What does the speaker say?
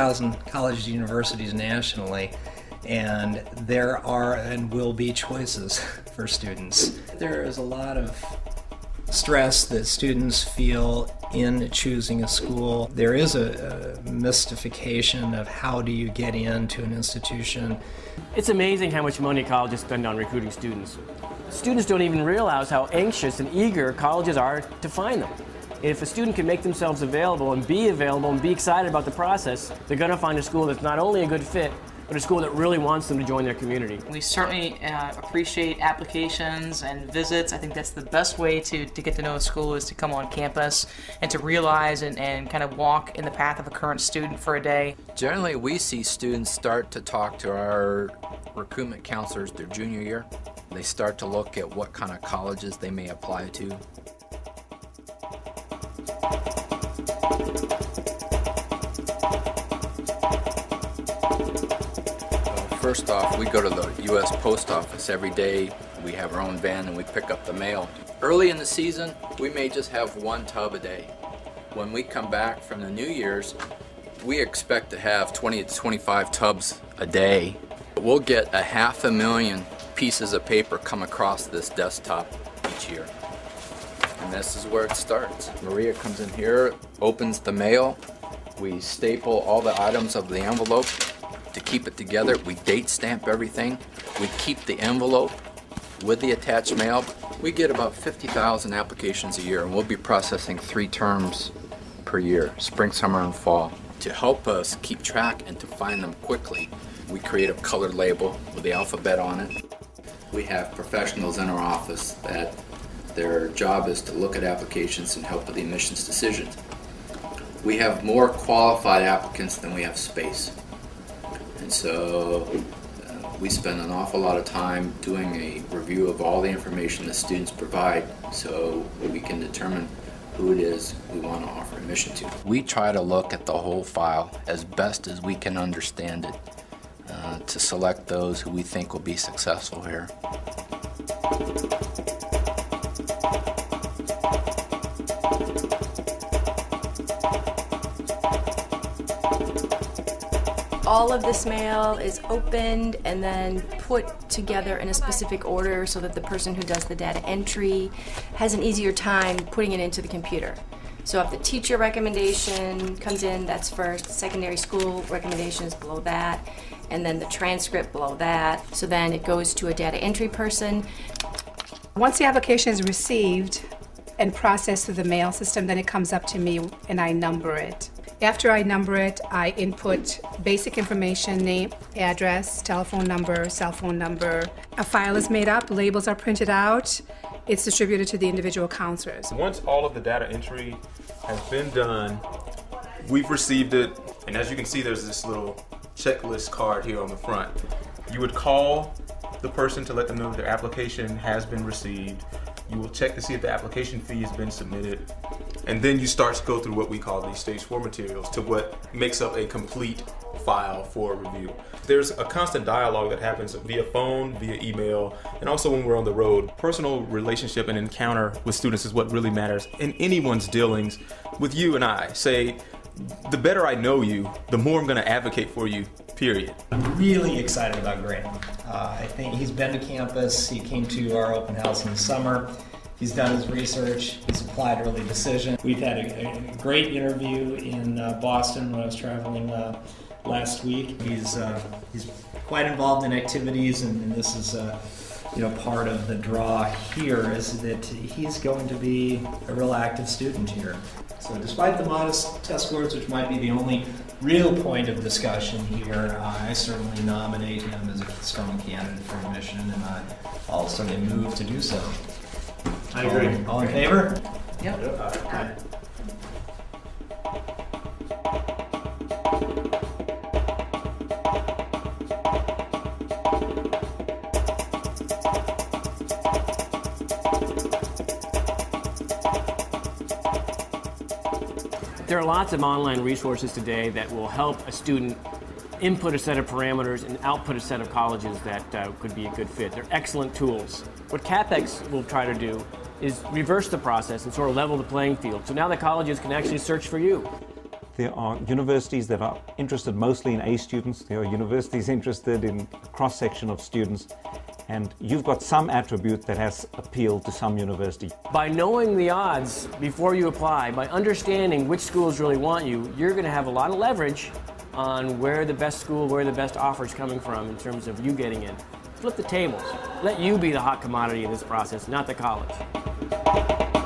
2,000 colleges and universities nationally, and there are and will be choices for students. There is a lot of stress that students feel in choosing a school. There is a mystification of how do you get into an institution. It's amazing how much money colleges spend on recruiting students. Students don't even realize how anxious and eager colleges are to find them. If a student can make themselves available and be excited about the process, they're going to find a school that's not only a good fit, but a school that really wants them to join their community. We certainly appreciate applications and visits. I think that's the best way to get to know a school is to come on campus and to realize and kind of walk in the path of a current student for a day. Generally, we see students start to talk to our recruitment counselors their junior year. They start to look at what kind of colleges they may apply to. First off, we go to the U.S. Post Office every day. We have our own van and we pick up the mail. Early in the season, we may just have 1 tub a day. When we come back from the New Year's, we expect to have 20 to 25 tubs a day. We'll get 500,000 pieces of paper come across this desktop each year. And this is where it starts. Maria comes in here, opens the mail. We staple all the items of the envelope. To keep it together, we date stamp everything. We keep the envelope with the attached mail. We get about 50,000 applications a year, and we'll be processing 3 terms per year, spring, summer, and fall. To help us keep track and to find them quickly, we create a colored label with the alphabet on it. We have professionals in our office that their job is to look at applications and help with the admissions decisions. We have more qualified applicants than we have space. And so we spend an awful lot of time doing a review of all the information the students provide so we can determine who it is we want to offer admission to. We try to look at the whole file as best as we can understand it to select those who we think will be successful here. All of this mail is opened and then put together in a specific order so that the person who does the data entry has an easier time putting it into the computer. So if the teacher recommendation comes in, that's first. Secondary school recommendation is below that, and then the transcript below that. So then it goes to a data entry person. Once the application is received and processed through the mail system, then it comes up to me and I number it. After I number it, I input basic information, name, address, telephone number, cell phone number. A file is made up, labels are printed out, it's distributed to the individual counselors. Once all of the data entry has been done, we've received it, and as you can see, there's this little checklist card here on the front. You would call the person to let them know their application has been received. You will check to see if the application fee has been submitted. And then you start to go through what we call these stage 4 materials to what makes up a complete file for review. There's a constant dialogue that happens via phone, via email, and also when we're on the road. Personal relationship and encounter with students is what really matters in anyone's dealings with you and I. Say, the better I know you, the more I'm going to advocate for you, period. I'm really excited about Graham. I think he's been to campus. He came to our open house in the summer. He's done his research. He's applied early decision. We've had a great interview in Boston when I was traveling last week. He's quite involved in activities, and this is part of the draw here is that he's going to be a real active student here. So despite the modest test scores, which might be the only real point of discussion here, I certainly nominate him as a strong candidate for admission, and I'll certainly move to do so. I agree. All in favor? Yep. Aye. There are lots of online resources today that will help a student input a set of parameters and output a set of colleges that could be a good fit. They're excellent tools. What CAPEX will try to do is reverse the process and sort of level the playing field. So now the colleges can actually search for you. There are universities that are interested mostly in A students. There are universities interested in a cross-section of students. And you've got some attribute that has appeal to some university. By knowing the odds before you apply, by understanding which schools really want you, you're going to have a lot of leverage on where the best school, where the best offer is coming from in terms of you getting in. Flip the tables. Let you be the hot commodity in this process, not the college.